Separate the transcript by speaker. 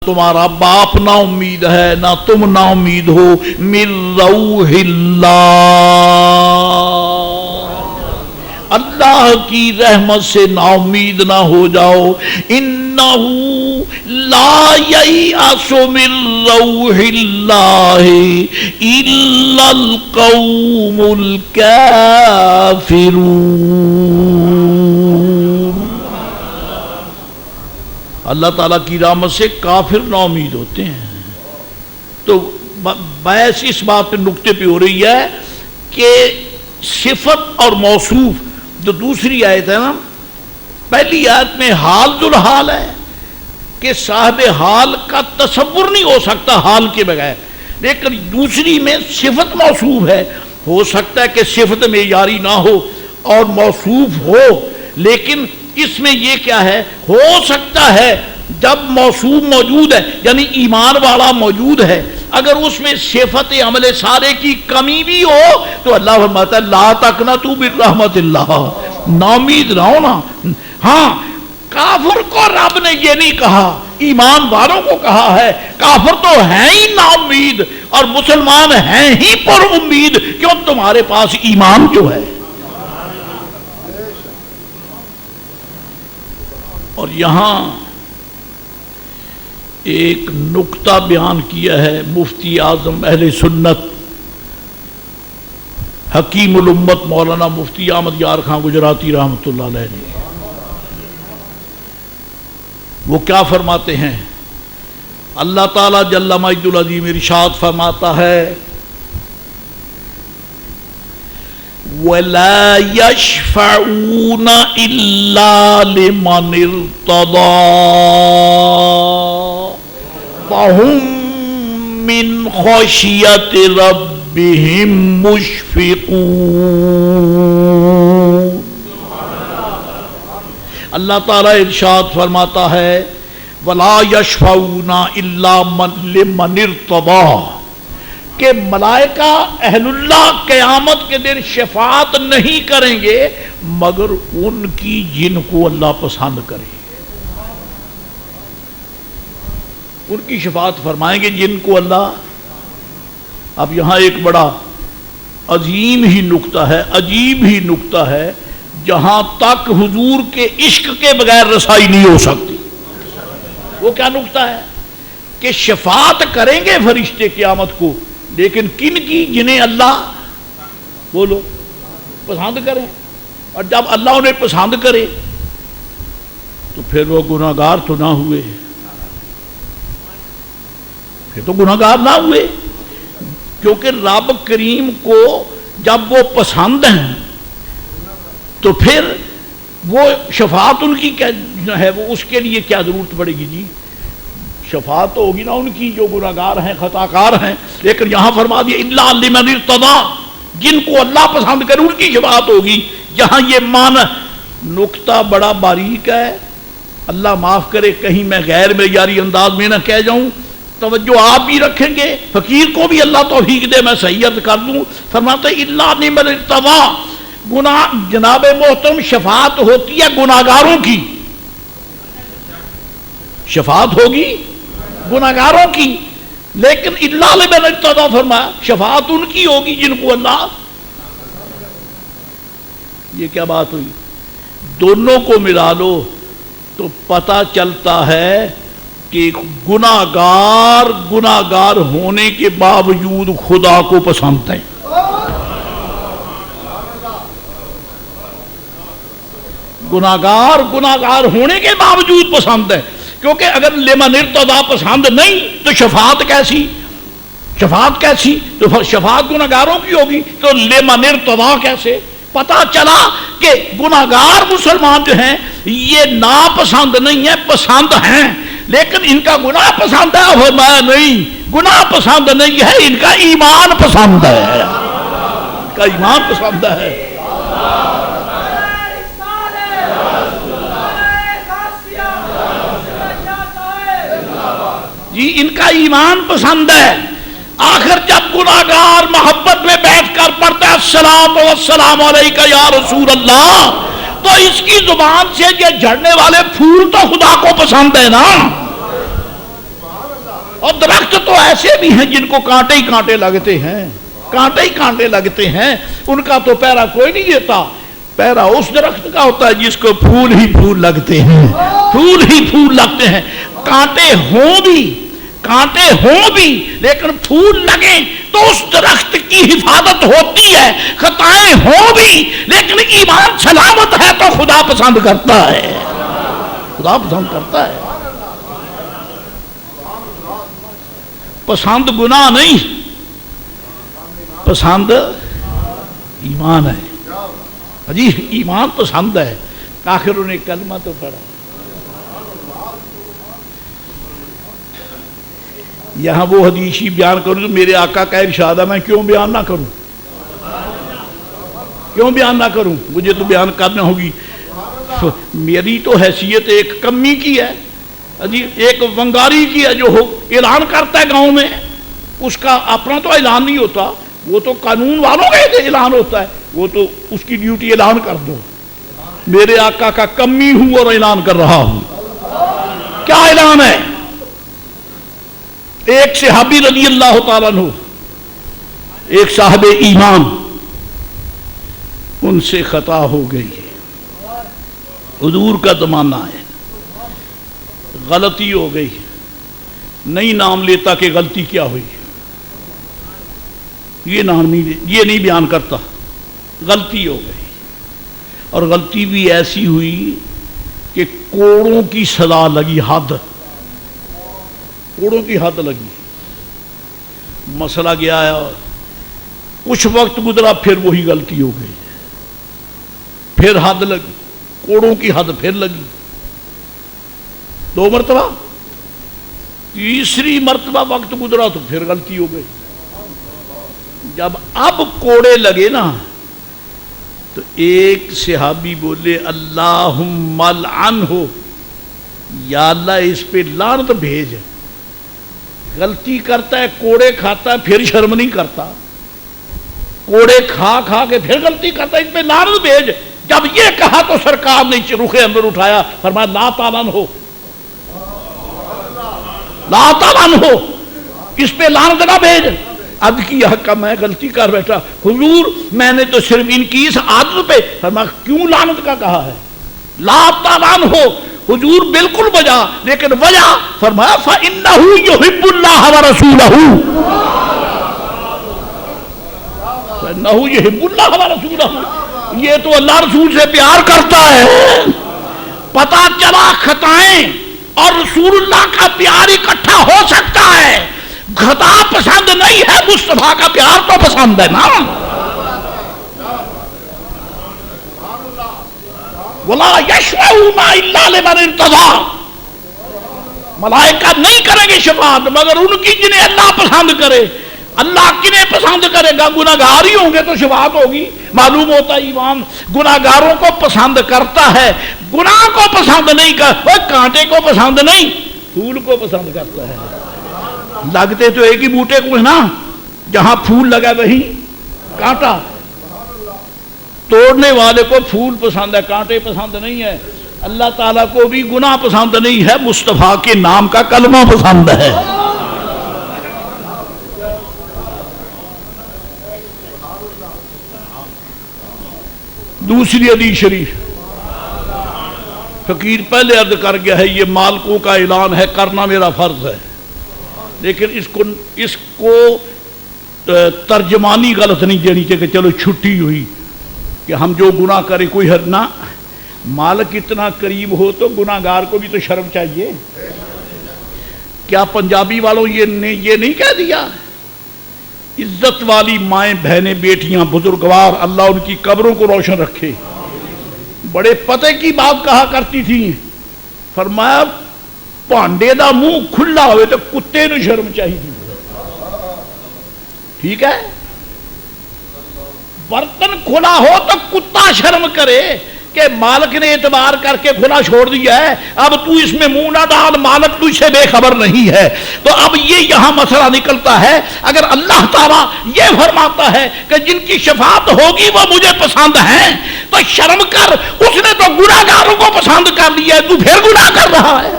Speaker 1: تمہارا باپ نا امید ہے نہ تم نا امید ہو من روح اللہ، اللہ کی رحمت سے نا امید نہ ہو جاؤ. انہ لا ییأس من روح اللہ الا القوم الکافرون. اللہ تعالیٰ کی رحمت سے کافر نا امید ہوتے ہیں. تو بحث اس بات پہ نقطے پہ ہو رہی ہے کہ صفت اور موصوف جو دوسری آیت ہے نا، پہلی آیت میں حال ذو الحال ہے کہ صاحب حال کا تصور نہیں ہو سکتا حال کے بغیر، لیکن دوسری میں صفت موصوف ہے. ہو سکتا ہے کہ صفت معیاری نہ ہو اور موصوف ہو، لیکن اس میں یہ کیا ہے، ہو سکتا ہے جب موصوف موجود ہے یعنی ایمان والا موجود ہے، اگر اس میں صفت عمل صالح کی کمی بھی ہو تو اللہ فرماتا ہے لا تقنطوا من رحمت اللہ، نا امید نہ ہونا. ہاں کافر کو رب نے یہ نہیں کہا، ایمان والوں کو کہا ہے. کافر تو ہیں ہی نا امید اور مسلمان ہیں ہی پر امید، کیوں تمہارے پاس ایمان جو ہے. اور یہاں ایک نکتہ بیان کیا ہے مفتی اعظم اہل سنت حکیم الامت مولانا مفتی احمد یار خان گجراتی رحمۃ اللہ علیہ نے. وہ کیا فرماتے ہیں؟ اللہ تعالیٰ جل مجد العظیم ارشاد فرماتا ہے وَلَا يَشْفَعُونَ إِلَّا لِمَنِ ارْتَضَىٰ وَهُمْ مِنْ خَشْيَةِ رَبِّهِمْ مُشْفِقُونَ. اللہ تعالیٰ ارشاد فرماتا ہے وَلَا يَشْفَعُونَ إِلَّا لِمَنِ ارْتَضَىٰ کہ ملائکہ اہل اللہ قیامت کے دن شفاعت نہیں کریں گے مگر ان کی جن کو اللہ پسند کرے. ان کی شفاعت فرمائیں گے جن کو اللہ. اب یہاں ایک بڑا عظیم ہی نکتہ ہے، عجیب ہی نکتہ ہے، جہاں تک حضور کے عشق کے بغیر رسائی نہیں ہو سکتی. وہ کیا نکتہ ہے کہ شفاعت کریں گے فرشتے قیامت کو، لیکن کن کی؟ جنہیں اللہ بولو پسند کرے. اور جب اللہ انہیں پسند کرے تو پھر وہ گناہگار تو نہ ہوئے، پھر تو گناہگار نہ ہوئے، کیونکہ رب کریم کو جب وہ پسند ہیں تو پھر وہ شفاعت ان کی کیا ہے، وہ اس کے لیے کیا ضرورت پڑے گی جی؟ شفاعت تو ہوگی نا ان کی جو گناہگار ہیں خطا کار ہیں. لیکن یہاں فرما دیا الا لمن ارتضیٰ، جن کو اللہ پسند کرے ان کی شفاعت ہوگی. یہاں یہ معنی نکتہ بڑا باریک ہے، اللہ معاف کرے کہیں میں غیر معیاری انداز میں نہ کہہ جاؤں. توجہ آپ بھی رکھیں گے، فقیر کو بھی اللہ توفیق دے میں صحیح عرض کر دوں. فرماتے الا لمن ارتضیٰ، گناہ جناب محترم شفاعت ہوتی ہے گناہگاروں کی، شفاعت ہوگی گناہگاروں کی، لیکن الا لمن ارتضیٰ فرمایا شفاعت ان کی ہوگی جن کو اللہ. یہ کیا بات ہوئی؟ دونوں کو ملا لو تو پتہ چلتا ہے کہ گناہگار ہونے کے باوجود خدا کو پسند ہے. گناہگار ہونے کے باوجود پسند ہے، کیونکہ اگر لمن ارتضیٰ پسند نہیں تو شفاعت کیسی؟ تو شفاعت گناہگاروں کی ہوگی تو لمن ارتضیٰ کیسے؟ پتہ چلا کہ گناہگار مسلمان جو ہیں یہ ناپسند نہیں ہے، پسند ہیں، لیکن ان کا گناہ پسند ہے. فرمایا نہیں، گناہ پسند نہیں ہے، ان کا ایمان پسند ہے، ان کا ایمان پسند ہے. جی ان کا ایمان پسند ہے. آخر جب گناہگار محبت میں بیٹھ کر پڑھتا ہے الصلاۃ والسلام علیک یا رسول اللہ، تو اس کی زبان سے یہ جھڑنے والے پھول تو خدا کو پسند ہے نا. اور درخت تو ایسے بھی ہیں جن کو کانٹے ہی کانٹے لگتے ہیں، کانٹے ہی کانٹے لگتے ہیں، ان کا تو پیرا کوئی نہیں دیتا، پیرا اس درخت کا ہوتا ہے جس کو پھول ہی پھول لگتے ہیں، پھول ہی پھول لگتے ہیں، کانٹے ہوں بھی لیکن پھول لگیں تو اس درخت کی حفاظت ہوتی ہے، خطائیں ہوں بھی لیکن ایمان سلامت ہے تو خدا پسند کرتا ہے، خدا پسند کرتا ہے۔ پسند گناہ نہیں، پسند ایمان ہے، جی ایمان پسند ہے۔ آخر انہیں کلمہ تو پڑھا، یہاں وہ حدیثی بیان کروں تو میرے آقا کا ارشاد ہے، میں کیوں بیان نہ کروں، کیوں بیان نہ کروں، مجھے تو بیان کرنا ہوگی۔ میری تو حیثیت ایک کمی کی ہے، ایک ونگاری کی ہے جو اعلان کرتا ہے گاؤں میں، اس کا اپنا تو اعلان نہیں ہوتا، وہ تو قانون والوں کا اعلان ہوتا ہے، وہ تو اس کی ڈیوٹی اعلان کر دو۔ میرے آقا کا کمی ہوں اور اعلان کر رہا ہوں۔ کیا اعلان ہے؟ ایک صحابی رضی اللہ تعالیٰ عنہ، ایک صاحب ایمان، ان سے خطا ہو گئی، حضور کا زمانہ ہے، غلطی ہو گئی، نہیں نام لیتا کہ غلطی کیا ہوئی، یہ نہیں بیان کرتا، غلطی ہو گئی، اور غلطی بھی ایسی ہوئی کہ کوڑوں کی سزا لگی، حد، کوڑوں کی حد لگی، مسئلہ گیا ہے، کچھ وقت گزرا پھر وہی غلطی ہو گئی، پھر حد لگی، کوڑوں کی حد پھر لگی، 2 مرتبہ، تیسری مرتبہ وقت گزرا تو پھر غلطی ہو گئی۔ جب اب کوڑے لگے نا تو ایک صحابی بولے اللہم لعنہ، یا اللہ اس پہ لعنت بھیج، غلطی کرتا ہے، کوڑے کھاتا ہے، پھر شرم نہیں کرتا، کوڑے کھا کھا کے پھر غلطی کرتا ہے، اس پہ لعنت بھیج۔ جب یہ کہا تو سرکار نے رخ اندر اٹھایا، فرمایا لا تعلن ہو، لا تعلن ہو، اس پہ لعنت نہ بھیج۔ اب کیا کہ میں غلطی کر بیٹھا، حضور میں نے تو صرف ان کی اس عادت پہ، فرمایا کیوں لعنت کا کہا ہے، لا تعلن ہو، حضور بالکل وجہ، لیکن وجہ فرمایا فَإِنَّهُ يُحِبُّ اللَّهَ وَرَسُولَهُ، فَإِنَّهُ يُحِبُّ اللَّهَ وَرَسُولَهُ، یہ تو اللہ رسول سے پیار کرتا ہے۔ پتہ چلا خطائیں اور رسول اللہ کا پیار اکٹھا ہو سکتا ہے، خطا پسند نہیں ہے، مصطفیٰ کا پیار تو پسند ہے نا۔ وَلَا يَشْفَعُونَ إِلَّا لِمَنِ ارْتَضَىٰ، ملائکہ نہیں کریں گے شفاعت مگر ان کی جنہیں اللہ پسند کرے۔ اللہ کنہیں پسند کرے گا؟ گناہگار ہی ہوں گے تو شفاعت ہوگی۔ معلوم ہوتا ہے ایمان گناہگاروں کو پسند کرتا ہے، گناہ کو پسند نہیں کرتا، کانٹے کو پسند نہیں، پھول کو پسند کرتا ہے۔ لگتے تو ایک ہی بوٹے کو ہے نا، جہاں پھول لگا وہیں کانٹا، توڑنے والے کو پھول پسند ہے، کانٹے پسند نہیں ہے۔ اللہ تعالیٰ کو بھی گناہ پسند نہیں ہے، مصطفیٰ کے نام کا کلمہ پسند ہے۔ دوسری حدیث شریف، فقیر پہلے عرض کر گیا ہے، یہ مالکوں کا اعلان ہے، کرنا میرا فرض ہے، لیکن اس کو ترجمانی غلط نہیں دینی چاہیے کہ چلو چھٹی ہوئی کہ ہم جو گناہ کریں کوئی حد نہ، مالک اتنا قریب ہو تو گناہگار کو بھی تو شرم چاہیے۔ کیا پنجابی والوں یہ نہیں کہہ دیا؟ عزت والی مائیں بہنیں بیٹیاں بزرگوار، اللہ ان کی قبروں کو روشن رکھے، بڑے پتے کی بات کہا کرتی تھی، فرمایا پانڈے دا منہ کھلا ہوئے تو کتے نو شرم چاہیے، ٹھیک ہے، برتن کھلا ہو تو کتا شرم کرے کہ مالک نے اعتبار کر کے کھلا چھوڑ دیا ہے، اب تو اس میں منہ نہ ڈال، مالک تجھ سے بے خبر نہیں ہے۔ تو اب یہ یہاں مسئلہ نکلتا ہے، اگر اللہ تعالیٰ یہ فرماتا ہے کہ جن کی شفاعت ہوگی وہ مجھے پسند ہیں، تو شرم کر، اس نے تو گناہگاروں کو پسند کر لیا ہے، تو پھر گناہ کر رہا ہے۔